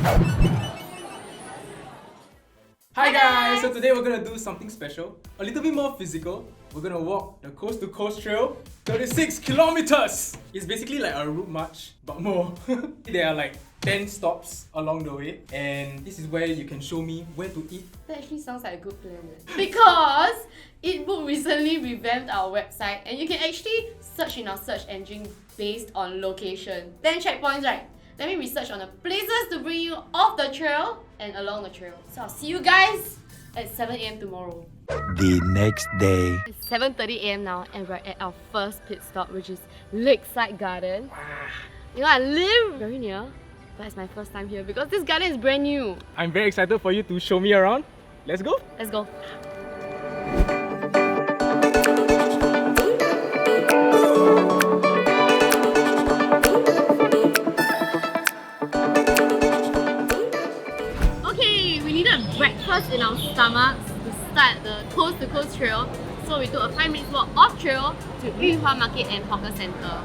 Hi guys! So today we're gonna do something special, a little bit more physical. We're gonna walk the coast to coast trail, 36 kilometers! It's basically like a route march, but more. There are like 10 stops along the way, and this is where you can show me where to eat. That actually sounds like a good plan. Because Eatbook recently revamped our website and you can actually search in our search engine based on location. 10 checkpoints, right? Let me research on the places to bring you off the trail and along the trail. So I'll see you guys at 7 AM tomorrow. The next day. It's 7:30 AM now and we're at our first pit stop, which is Lakeside Garden. You know, I live very near, but it's my first time here because this garden is brand new. I'm very excited for you to show me around. Let's go! Let's go. Okay, we needed breakfast in our stomachs to start the coast to coast trail. So we took a 5 minutes walk off trail to Yuhua Market and Hawker Center.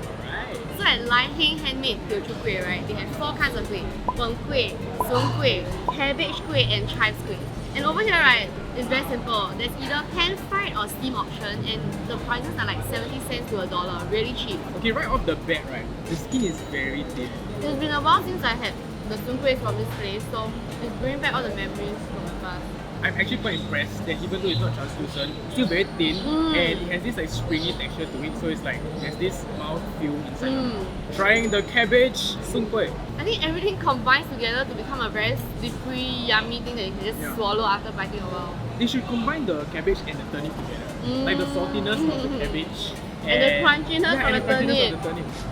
So at Heng Handmade Teochew Kueh, right, they have 4 kinds of kueh. Peng kueh, Zhong kueh, cabbage kueh and chives kueh. And over here, right, it's very simple. There's either pan-fried or steam option and the prices are like 70 cents to $1, really cheap. Okay, right off the bat, right, the skin is very thin. It's been a while since I had the Zhong kueh from this place, so it's bringing back all the memories from the past. I'm actually quite impressed that even though it's not translucent, it's still very thin and it has this like springy texture to it, so it's like there's this mouth feel inside. Trying the cabbage Zhong kueh. I think everything combines together to become a very slippery, yummy thing that you can just swallow after biting a while. They should combine the cabbage and the turnip together. Like the saltiness of the cabbage and the crunchiness of the turnip.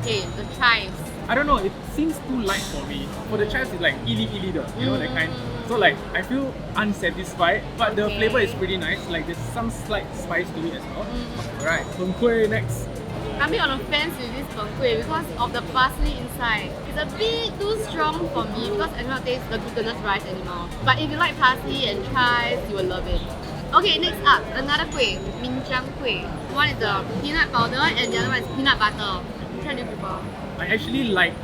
Okay, the chives. I don't know, it seems too light for me. For the chives, it's like ili you know, that kind. So like, I feel unsatisfied, but the flavor is pretty nice. Like there's some slight spice to it as well. Alright, Peng kueh next. I'm a bit on the fence with this Peng kueh because of the parsley inside. It's a bit too strong for me because I cannot taste the glutinous rice anymore. But if you like parsley and chives, you will love it. Okay, next up, another kueh, minjang kueh. One is the peanut powder and the other one is peanut butter. Which one do you prefer? I actually like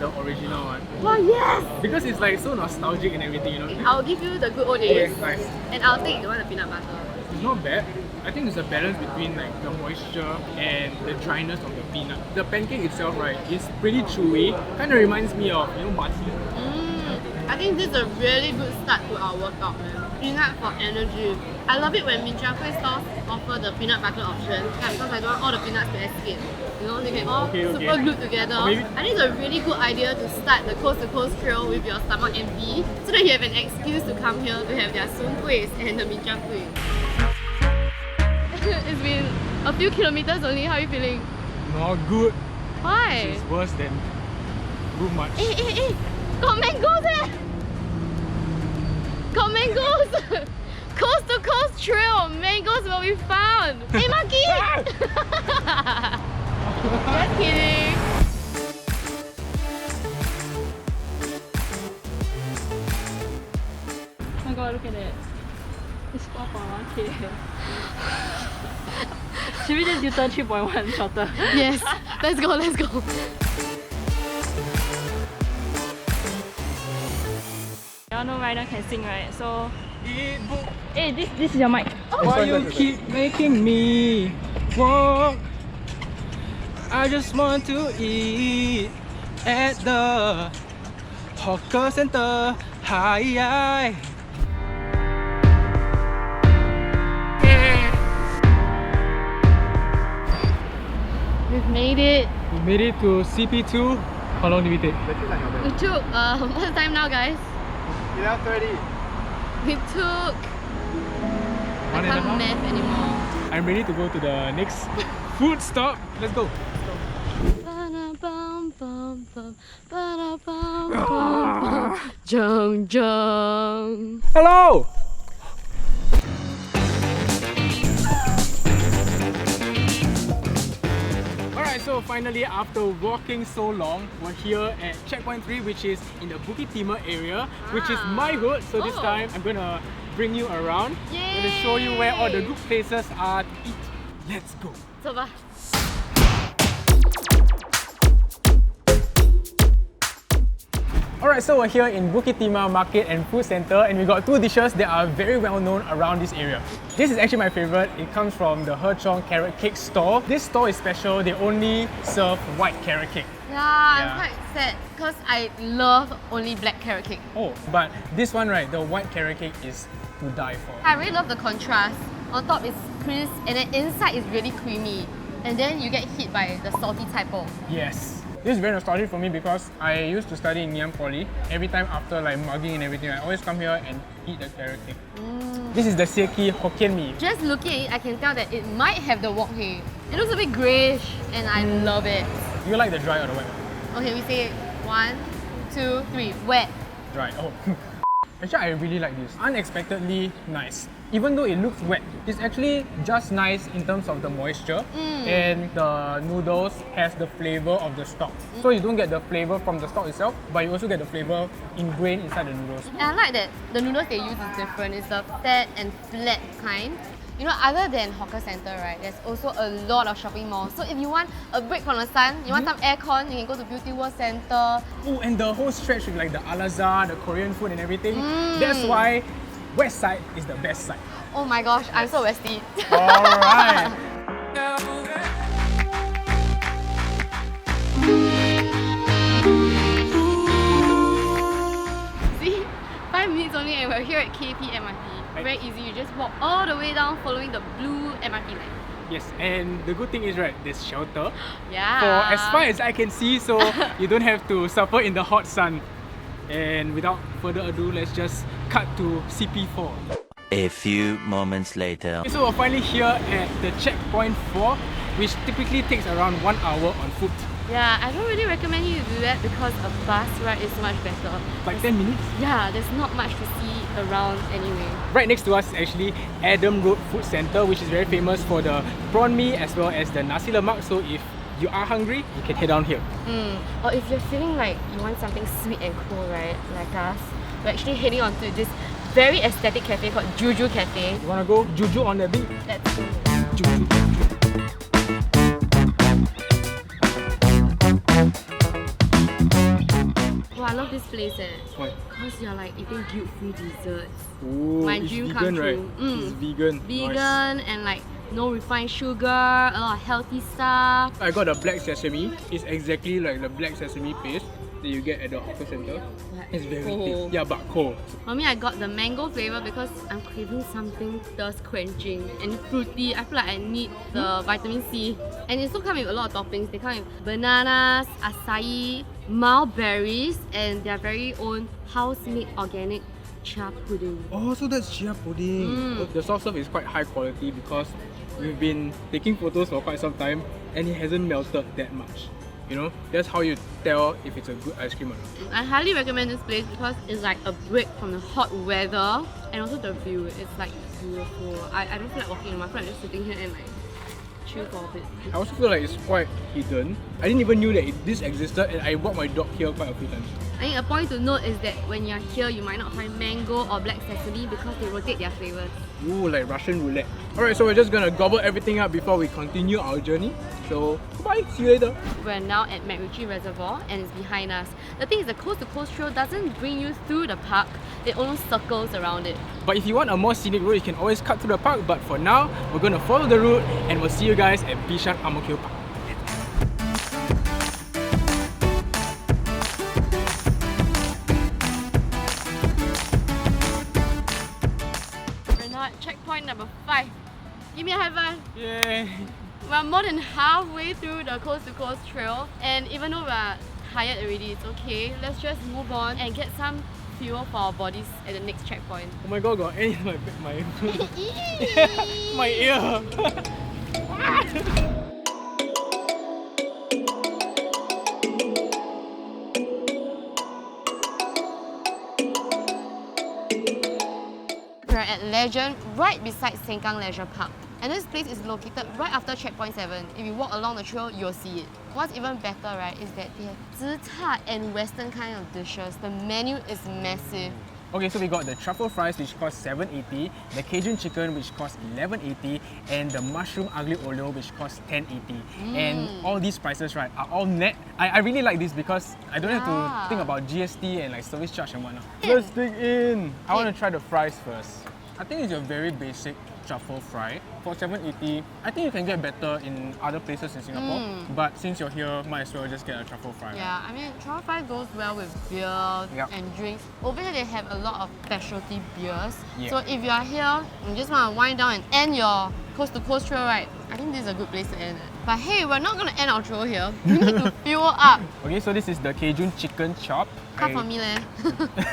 the original one. Wow, yes! Because it's like so nostalgic and everything, you know. I'll give you the good old days. Okay, nice. And I'll take the one with peanut butter. It's not bad. I think it's a balance between like the moisture and the dryness of the peanut. The pancake itself, right, is pretty chewy. Kind of reminds me of, you know, mati. I think this is a really good start to our workout, man. Peanut for energy. I love it when minjang kueh stores offer the peanut butter option. Yeah, because I don't want all the peanuts to escape. You know, they can all super glued together. I think it's a really good idea to start the coast to coast trail with your stomach empty, so that you have an excuse to come here to have their Zhong kuehs and the minjang kueh. It's been a few kilometers only. How are you feeling? Not good. Why? It's worse than too much. Hey! Got mangoes eh! Got mangoes! Coast to coast trail, mangoes will be found! Hey monkey! Just kidding! Oh my god, look at it. It's 4.1k. Should we just do turn 3.1 shorter? Yes, let's go. Y'all know Ryder can sing, right? So, Eatbook. hey, this is your mic. Why you keep making me walk? I just want to eat at the hawker center. Hi. We've made it. We made it to CP2. How long did we take? We took, what's the time now guys? 11:30. We took... I can't math anymore. I'm ready to go to the next food stop. Let's go. Zhong. Hello! Alright, so finally after walking so long, we're here at checkpoint 3, which is in the Bukit Timah area, which is my hood. So this time I'm gonna bring you around. I'm gonna show you where all the good places are to eat. Let's go! So bye. Alright, Alright, so we're here in Bukit Timah Market and Food Centre, and we got two dishes that are very well known around this area. This is actually my favourite. It comes from the Zhong carrot cake store. This store is special. They only serve white carrot cake. Yeah, I'm quite sad because I love only black carrot cake. Oh, but this one, right, the white carrot cake is to die for. I really love the contrast. On top it's crisp and then inside is really creamy. And then you get hit by the salty type of. Yes. This is very nostalgic for me because I used to study in Ngee Poly. Every time after like mugging and everything, I always come here and eat the carrot cake. This is the Xie Kee Hokkien Mee. Just looking at it, I can tell that it might have the wok hei. It looks a bit greyish and I love it. Do you like the dry or the wet one? Okay, we say 1, 2, 3, wet. Dry. Oh. Actually, I really like this. Unexpectedly nice. Even though it looks wet, it's actually just nice in terms of the moisture, and the noodles has the flavour of the stock. So you don't get the flavour from the stock itself, but you also get the flavour ingrained inside the noodles. And I like that the noodles they use is different. It's the fat and flat kind. You know, other than hawker centre, right, there's also a lot of shopping malls. So if you want a break from the sun, you want some aircon, you can go to Beauty World Centre. Oh, and the whole stretch with like the Al-Azhar, the Korean food and everything. That's why West Side is the best side. Oh my gosh, I'm so westy. Alright. See, 5 minutes only and we're here at KP MRT. Very easy, you just walk all the way down following the blue MRT line. Yes, and the good thing is, right, there's shelter Yeah. for as far as I can see, so you don't have to suffer in the hot sun. And without further ado, let's just cut to CP4. A few moments later. So we're finally here at the checkpoint 4, which typically takes around 1 hour on foot. Yeah, I don't really recommend you to do that because a bus ride is much better. Like 10 minutes. Yeah, there's not much to see around anyway. Right next to us is actually Adam Road Food Centre, which is very famous for the prawn mee as well as the nasi lemak. So if you are hungry, you can head down here. Or if you're feeling like you want something sweet and cool, right, like us, we're actually heading on to this very aesthetic cafe called Juju Cafe. You wanna go Juju on the beat? Let's go. Juju. Oh, I love this place Why? because you're like eating guilt-free desserts. Ooh, My it's dream vegan, come right? true. It's vegan. Vegan Nice. and like no refined sugar, a lot of healthy stuff. I got the black sesame. It's exactly like the black sesame paste that you get at the hawker centre. It's very cold. thick. Yeah, but cold. For me, I got the mango flavour because I'm craving something thirst quenching and fruity. I feel like I need the vitamin C. And it also comes with a lot of toppings. They come with bananas, acai, mild berries, and their very own house-made organic chia pudding. Oh, so that's chia pudding. The soft serve is quite high quality because we've been taking photos for quite some time and it hasn't melted that much. You know, that's how you tell if it's a good ice cream or not. I highly recommend this place because it's like a break from the hot weather and also the view. It's like beautiful. I don't feel like walking anymore. I feel like just sitting here and like chill for a bit. I also feel like it's quite hidden. I didn't even knew that this existed and I walked my dog here quite a few times. I think a point to note is that when you're here, you might not find mango or black sesame because they rotate their flavours. Ooh, like Russian roulette. Alright, so we're just gonna gobble everything up before we continue our journey. So, bye, see you later. We're now at MacRitchie Reservoir and it's behind us. The thing is, the Coast to Coast Trail doesn't bring you through the park, it only circles around it. But if you want a more scenic route, you can always cut through the park. But for now, we're gonna follow the route and we'll see you guys at Bishan Ang Mo Kio Park. We're now at checkpoint number 5. Give me a high five. Yay! We're more than halfway through the Coast to Coast Trail, and even though we're tired already, it's okay. Let's just move on and get some fuel for our bodies at the next checkpoint. Oh my god, got any my my ear. We're at Legend, right beside Sengkang Leisure Park. And this place is located right after checkpoint 7. If you walk along the trail, you'll see it. What's even better, right, is that they have zi cha and western kind of dishes. The menu is massive. Okay, so we got the truffle fries, which cost $7.80, the Cajun chicken, which costs $11.80, and the mushroom aglio olio, which costs $10.80. And all these prices, right, are all net. I really like this because I don't have to think about GST and like service charge and whatnot. Let's dig in. I want to try the fries first. I think it's a very basic truffle fry for $7.80. I think you can get better in other places in Singapore, but since you're here, might as well just get a truffle fry. Yeah, I mean, truffle fry goes well with beer and drinks. Over here, they have a lot of specialty beers. So if you are here and you just want to wind down and end your coast to coast trail, right, I think this is a good place to end it. But hey, we're not going to end our trail here. We need to fuel up. Okay, so this is the Cajun chicken chop. Cut for me leh.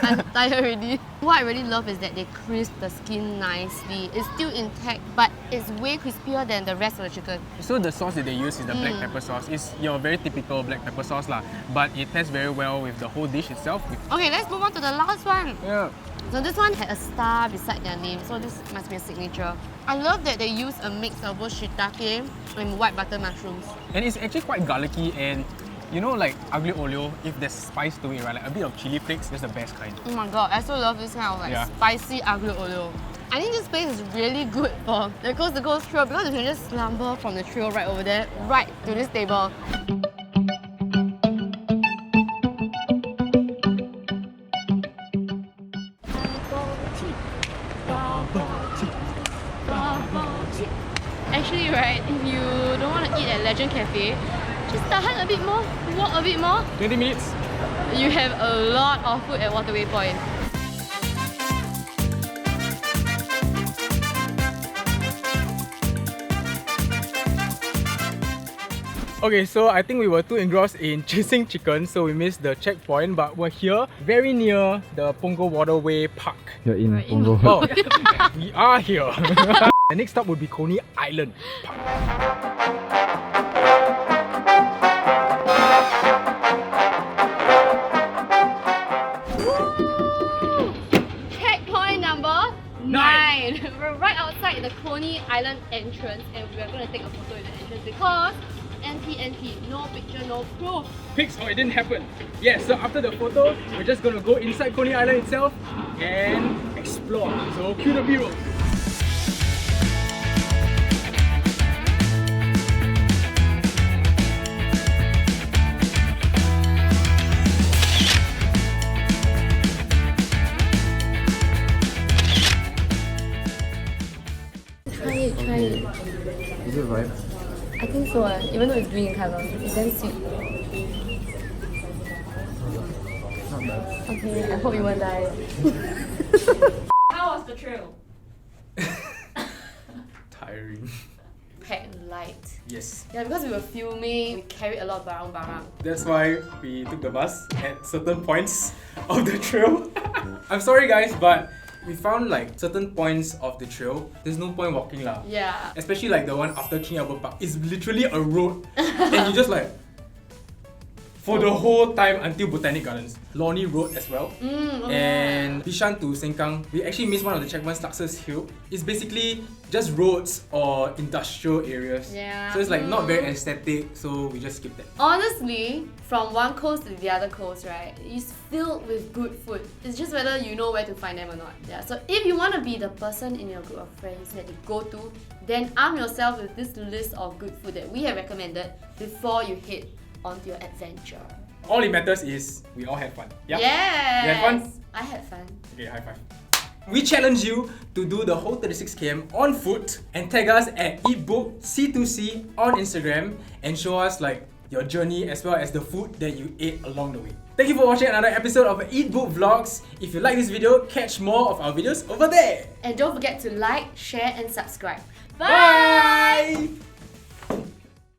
I'm tired already. What I really love is that they crisp the skin nicely. It's still intact, but it's way crispier than the rest of the chicken. So the sauce that they use is the black pepper sauce. It's your very typical black pepper sauce lah, but it pairs very well with the whole dish itself. Okay, let's move on to the last one. Yeah. So this one had a star beside their name, so this must be a signature. I love that they use a mix of both shiitake and white butter mushrooms. And it's actually quite garlicky, and you know, like aglio olio, if there's spice to it, right, like a bit of chili flakes, that's the best kind. Oh my god, I so love this kind of like spicy aglio olio. I think this place is really good for the coast to coast trail because you can just slumber from the trail right over there, right to this table. Actually, right, if you don't want to eat at Legend Cafe, just tahan a bit more, walk a bit more. 20 minutes. You have a lot of food at Waterway Point. Okay, so I think we were too engrossed in chasing chicken, so we missed the checkpoint, but we're here, very near the Punggol Waterway Park. You're in Punggol. Oh, we are here. The next stop would be Cluny Island Park. Checkpoint number 9. We're right outside the Cluny Island entrance and we're going to take a photo in the entrance because NP, no picture, no proof. Pics or it didn't happen. Yes, so after the photo, we're just going to go inside Cluny Island itself and explore. So cue the B-roll. Try it. Is it right? I think so, even though it's green in colour. It's very sweet. Not bad. Okay, I hope you won't die. How was the trail? Tiring. Packed light. Yes. Yeah, because we were filming, we carried a lot of barang-barang. That's why we took the bus at certain points of the trail. I'm sorry guys, but we found like certain points of the trail, there's no point walking lah. Yeah. Especially like the one after King Albert Park. It's literally a road and you just like for the whole time until Botanic Gardens. Lornie Road as well. And Bishan to Sengkang, we actually missed one of the checkpoints, Luxus Hill. It's basically just roads or industrial areas. Yeah. So it's like not very aesthetic, so we just skipped that. Honestly, from one coast to the other coast, right, it's filled with good food. It's just whether you know where to find them or not. Yeah. So if you want to be the person in your group of friends that you go to, then arm yourself with this list of good food that we have recommended before you head onto your adventure. All it matters is we all had fun. Yeah? Yes! You had fun? I had fun. Okay, high five. We challenge you to do the whole 36 km on foot and tag us at Eatbook C2C on Instagram and show us like your journey as well as the food that you ate along the way. Thank you for watching another episode of Eatbook Vlogs. If you like this video, catch more of our videos over there. And don't forget to like, share and subscribe. Bye!